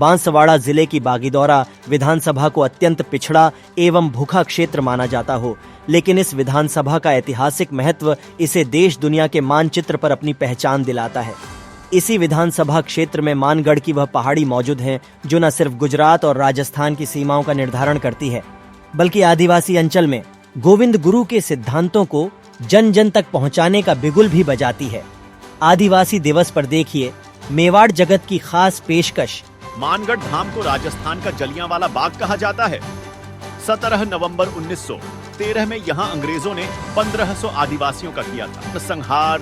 बांसवाड़ा जिले की बागीदौरा विधानसभा को अत्यंत पिछड़ा एवं भूखा क्षेत्र माना जाता हो, लेकिन इस विधानसभा का ऐतिहासिक महत्व इसे देश दुनिया के मानचित्र पर अपनी पहचान दिलाता है। इसी विधानसभा क्षेत्र में मानगढ़ की वह पहाड़ी मौजूद है जो न सिर्फ गुजरात और राजस्थान की सीमाओं का निर्धारण करती है, बल्कि आदिवासी अंचल में गोविंद गुरु के सिद्धांतों को जन जन तक पहुंचाने का बिगुल भी बजाती है। आदिवासी दिवस पर देखिए मेवाड़ जगत की खास पेशकश। मानगढ़ धाम को राजस्थान का जलियांवाला बाग कहा जाता है। 17 नवंबर 1913 में यहाँ अंग्रेजों ने 1500 आदिवासियों का किया था संहार।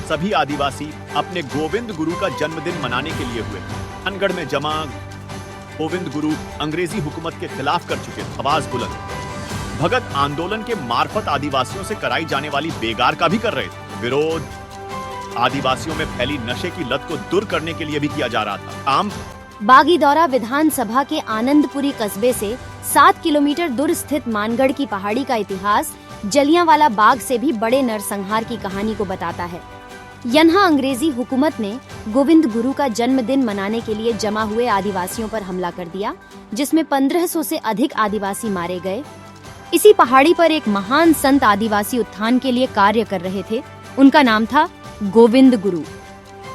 सभी आदिवासी अपने गोविंद गुरु का जन्मदिन मनाने के लिए हुए। मानगढ़ में जमा गोविंद गुरु अंग्रेजी हुकूमत के खिलाफ कर चुके थे आवाज बुलंद। भगत आंदोलन के मार्फत आदिवासियों से कराई जाने वाली बेगार का भी कर रहे थे विरोध। आदिवासियों में फैली नशे की लत को दूर करने के लिए भी किया जा रहा था। बागीदौरा विधानसभा के आनंदपुरी कस्बे से 7 किलोमीटर दूर स्थित मानगढ़ की पहाड़ी का इतिहास जलियांवाला बाग से भी बड़े नरसंहार की कहानी को बताता है। यहाँ अंग्रेजी हुकूमत ने गोविंद गुरु का जन्मदिन मनाने के लिए जमा हुए आदिवासियों पर हमला कर दिया, जिसमें 1500 से अधिक आदिवासी मारे गए। इसी पहाड़ी पर एक महान संत आदिवासी उत्थान के लिए कार्य कर रहे थे। उनका नाम था गोविंद गुरु।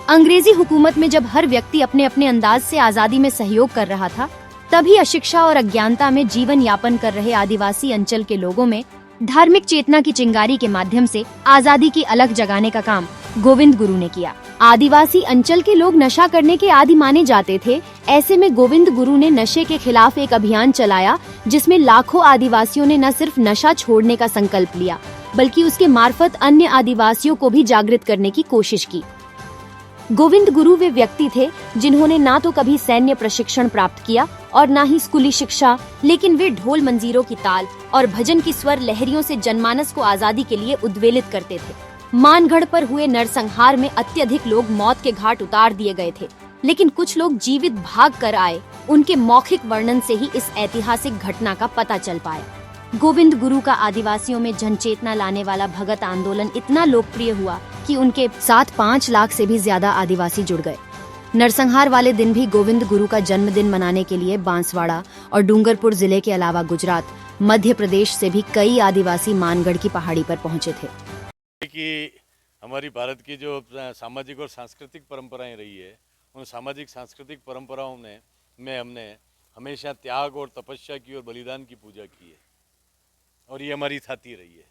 अंग्रेजी हुकूमत में जब हर व्यक्ति अपने अपने अंदाज से आजादी में सहयोग कर रहा था, तभी अशिक्षा और अज्ञानता में जीवन यापन कर रहे आदिवासी अंचल के लोगों में धार्मिक चेतना की चिंगारी के माध्यम से आजादी की अलख जगाने का काम गोविंद गुरु ने किया। आदिवासी अंचल के लोग नशा करने के आदी माने जाते थे। ऐसे में गोविंद गुरु ने नशे के खिलाफ एक अभियान चलाया, जिसमें लाखों आदिवासियों ने न सिर्फ नशा छोड़ने का संकल्प लिया, बल्कि उसके मार्फत अन्य आदिवासियों को भी जागृत करने की कोशिश की। गोविंद गुरु वे व्यक्ति थे जिन्होंने ना तो कभी सैन्य प्रशिक्षण प्राप्त किया और ना ही स्कूली शिक्षा, लेकिन वे ढोल मंजीरों की ताल और भजन की स्वर लहरियों से जनमानस को आजादी के लिए उद्वेलित करते थे। मानगढ़ पर हुए नरसंहार में अत्यधिक लोग मौत के घाट उतार दिए गए थे, लेकिन कुछ लोग जीवित भाग कर आए। उनके मौखिक वर्णन से ही इस ऐतिहासिक घटना का पता चल पाया। गोविंद गुरु का आदिवासियों में जनचेतना लाने वाला भगत आंदोलन इतना लोकप्रिय हुआ कि उनके साथ 5 लाख से भी ज्यादा आदिवासी जुड़ गए। नरसंहार वाले दिन भी गोविंद गुरु का जन्मदिन मनाने के लिए बांसवाड़ा और डूंगरपुर जिले के अलावा गुजरात, मध्य प्रदेश से भी कई आदिवासी मानगढ़ की पहाड़ी पर पहुंचे थे। कि हमारी भारत की जो सामाजिक और सांस्कृतिक परंपराएं रही है, उन सामाजिक सांस्कृतिक परंपराओं में हमने हमेशा त्याग और तपस्या की और बलिदान की पूजा की है, और ये हमारी थाती रही है।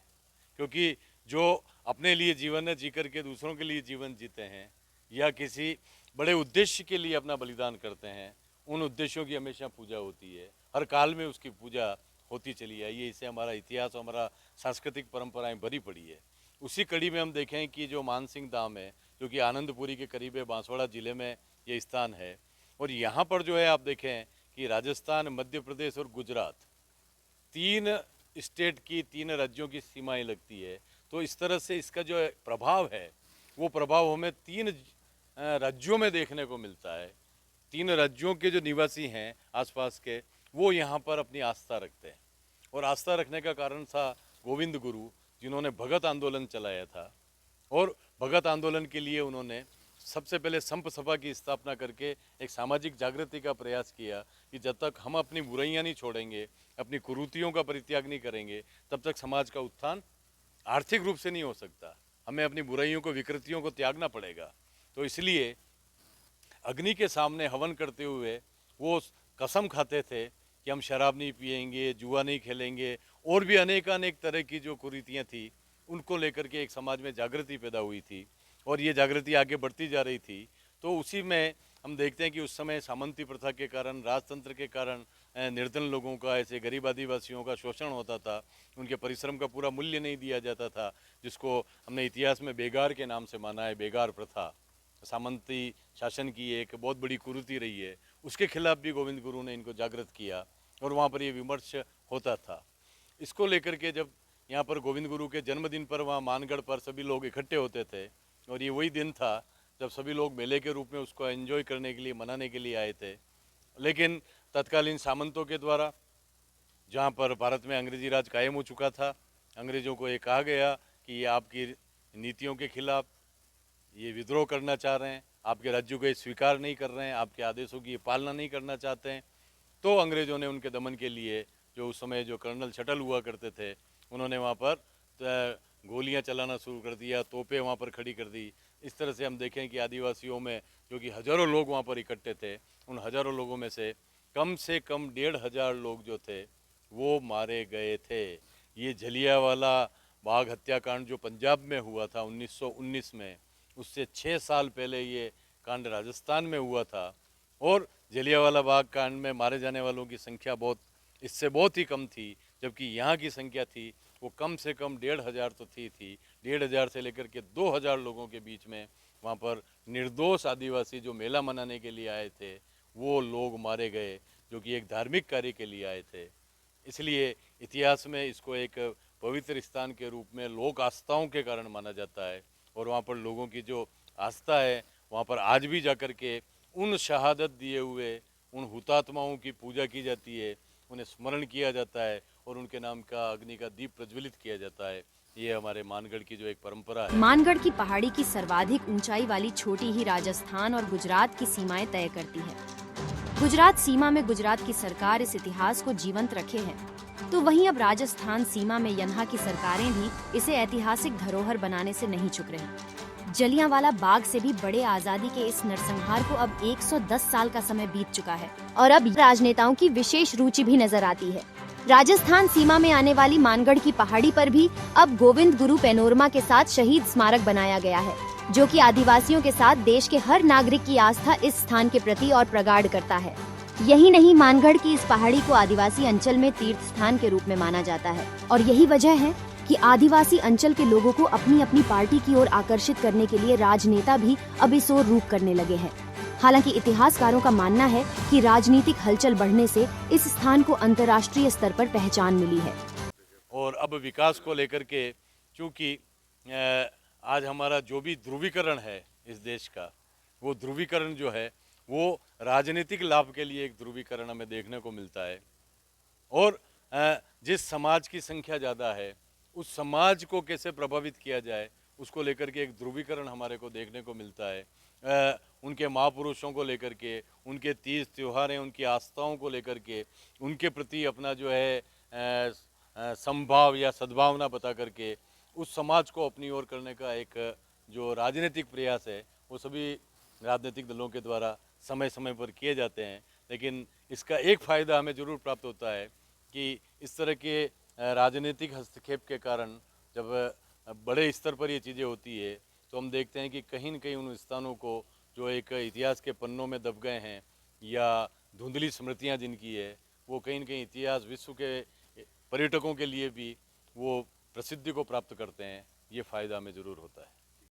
क्योंकि जो अपने लिए जीवन जी करके दूसरों के लिए जीवन जीते हैं या किसी बड़े उद्देश्य के लिए अपना बलिदान करते हैं, उन उद्देश्यों की हमेशा पूजा होती है। हर काल में उसकी पूजा होती चली आई है। इससे हमारा इतिहास और हमारा सांस्कृतिक परंपराएं भरी पड़ी है। उसी कड़ी में हम देखें कि जो मानसिंह धाम है, जो कि आनंदपुरी के करीब है, बांसवाड़ा जिले में ये स्थान है, और यहाँ पर जो है आप देखें कि राजस्थान, मध्य प्रदेश और गुजरात 3 स्टेट की 3 राज्यों की सीमाएं लगती है। तो इस तरह से इसका जो प्रभाव है, वो प्रभाव हमें 3 राज्यों में देखने को मिलता है। 3 राज्यों के जो निवासी हैं आसपास के, वो यहाँ पर अपनी आस्था रखते हैं, और आस्था रखने का कारण था गोविंद गुरु, जिन्होंने भगत आंदोलन चलाया था। और भगत आंदोलन के लिए उन्होंने सबसे पहले संप सभा की स्थापना करके एक सामाजिक जागृति का प्रयास किया कि जब तक हम अपनी बुराइयां नहीं छोड़ेंगे, अपनी कुरीतियों का परित्याग नहीं करेंगे, तब तक समाज का उत्थान आर्थिक रूप से नहीं हो सकता। हमें अपनी बुराइयों को, विकृतियों को त्यागना पड़ेगा। तो इसलिए अग्नि के सामने हवन करते हुए वो कसम खाते थे कि हम शराब नहीं पिएंगे, जुआ नहीं खेलेंगे, और भी अनेक तरह की जो कुरीतियाँ थी, उनको लेकर के एक समाज में जागृति पैदा हुई थी, और ये जागृति आगे बढ़ती जा रही थी। तो उसी में हम देखते हैं कि उस समय सामंती प्रथा के कारण, राजतंत्र के कारण निर्धन लोगों का, ऐसे गरीब आदिवासियों का शोषण होता था। उनके परिश्रम का पूरा मूल्य नहीं दिया जाता था, जिसको हमने इतिहास में बेगार के नाम से माना है। बेगार प्रथा सामंती शासन की एक बहुत बड़ी कुरीति रही है। उसके खिलाफ भी गोविंद गुरु ने इनको जागृत किया, और वहाँ पर ये विमर्श होता था। इसको लेकर के जब यहाँ पर गोविंद गुरु के जन्मदिन पर वहाँ मानगढ़ पर सभी लोग इकट्ठे होते थे, और ये वही दिन था जब सभी लोग मेले के रूप में उसको एंजॉय करने के लिए, मनाने के लिए आए थे। लेकिन तत्कालीन सामंतों के द्वारा, जहाँ पर भारत में अंग्रेजी राज कायम हो चुका था, अंग्रेजों को ये कहा गया कि ये आपकी नीतियों के खिलाफ ये विद्रोह करना चाह रहे हैं, आपके राज्यों को ये स्वीकार नहीं कर रहे हैं, आपके आदेशों की ये पालना नहीं करना चाहते हैं, तो अंग्रेज़ों ने उनके दमन के लिए जो उस समय जो कर्नल शटल हुआ करते थे, उन्होंने वहाँ पर गोलियां चलाना शुरू कर दिया, तोपें वहाँ पर खड़ी कर दी। इस तरह से हम देखें कि आदिवासियों में जो कि हज़ारों लोग वहाँ पर इकट्ठे थे, उन हज़ारों लोगों में से कम 1,500 लोग जो थे वो मारे गए थे। ये जलियांवाला बाग हत्याकांड जो पंजाब में हुआ था 1919 में, उससे 6 साल पहले ये कांड राजस्थान में हुआ था, और जलियांवाला बाग कांड में मारे जाने वालों की संख्या इससे बहुत ही कम थी, जबकि यहाँ की संख्या थी वो कम से कम 1,500 तो थी 1,500 से लेकर के 2,000 लोगों के बीच में वहाँ पर निर्दोष आदिवासी जो मेला मनाने के लिए आए थे वो लोग मारे गए, जो कि एक धार्मिक कार्य के लिए आए थे। इसलिए इतिहास में इसको एक पवित्र स्थान के रूप में लोक आस्थाओं के कारण माना जाता है, और वहाँ पर लोगों की जो आस्था है वहाँ पर आज भी जाकर के उन शहादत दिए हुए उन हुतात्माओं की पूजा की जाती है, उन्हें स्मरण किया जाता है और उनके नाम का अग्नि का दीप प्रज्वलित किया जाता है। ये हमारे मानगढ़ की जो एक परंपरा है। मानगढ़ की पहाड़ी की सर्वाधिक ऊंचाई वाली चोटी ही राजस्थान और गुजरात की सीमाएं तय करती है। गुजरात सीमा में गुजरात की सरकार इस इतिहास को जीवंत रखे है, तो वहीं अब राजस्थान सीमा में यहाँ की सरकारें भी इसे ऐतिहासिक धरोहर बनाने से नहीं चुक रही। जलियांवाला बाग से भी बड़े आजादी के इस नरसंहार को अब 110 साल का समय बीत चुका है और अब राजनेताओं की विशेष रुचि भी नजर आती है। राजस्थान सीमा में आने वाली मानगढ़ की पहाड़ी पर भी अब गोविंद गुरु पैनोरमा के साथ शहीद स्मारक बनाया गया है, जो कि आदिवासियों के साथ देश के हर नागरिक की आस्था इस स्थान के प्रति और प्रगाढ़ करता है। यही नहीं, मानगढ़ की इस पहाड़ी को आदिवासी अंचल में तीर्थ स्थान के रूप में माना जाता है और यही वजह है कि आदिवासी अंचल के लोगों को अपनी अपनी पार्टी की ओर आकर्षित करने के लिए राजनेता भी अब इस ओर रुख करने लगे हैं। हालांकि इतिहासकारों का मानना है कि राजनीतिक हलचल बढ़ने से इस स्थान को अंतर्राष्ट्रीय स्तर पर पहचान मिली है। और अब विकास को लेकर के, चूँकि आज हमारा जो भी ध्रुवीकरण है इस देश का, वो ध्रुवीकरण जो है वो राजनीतिक लाभ के लिए एक ध्रुवीकरण हमें देखने को मिलता है, और जिस समाज की संख्या ज़्यादा है उस समाज को कैसे प्रभावित किया जाए उसको लेकर के एक ध्रुवीकरण हमारे को देखने को मिलता है। उनके महापुरुषों को लेकर के, उनके तीज त्योहारें, उनकी आस्थाओं को लेकर के, उनके प्रति अपना जो है संभाव या सद्भावना बता करके उस समाज को अपनी ओर करने का एक जो राजनीतिक प्रयास है वो सभी राजनीतिक दलों के द्वारा समय समय पर किए जाते हैं। लेकिन इसका एक फ़ायदा हमें ज़रूर प्राप्त होता है कि इस तरह के राजनीतिक हस्तक्षेप के कारण जब बड़े स्तर पर ये चीज़ें होती है तो हम देखते हैं कि कहीं न कहीं उन स्थानों को जो एक इतिहास के पन्नों में दब गए हैं या धुंधली स्मृतियाँ जिनकी है, वो कहीं न कहीं इतिहास विश्व के पर्यटकों के लिए भी वो प्रसिद्धि को प्राप्त करते हैं। ये फ़ायदा हमें ज़रूर होता है।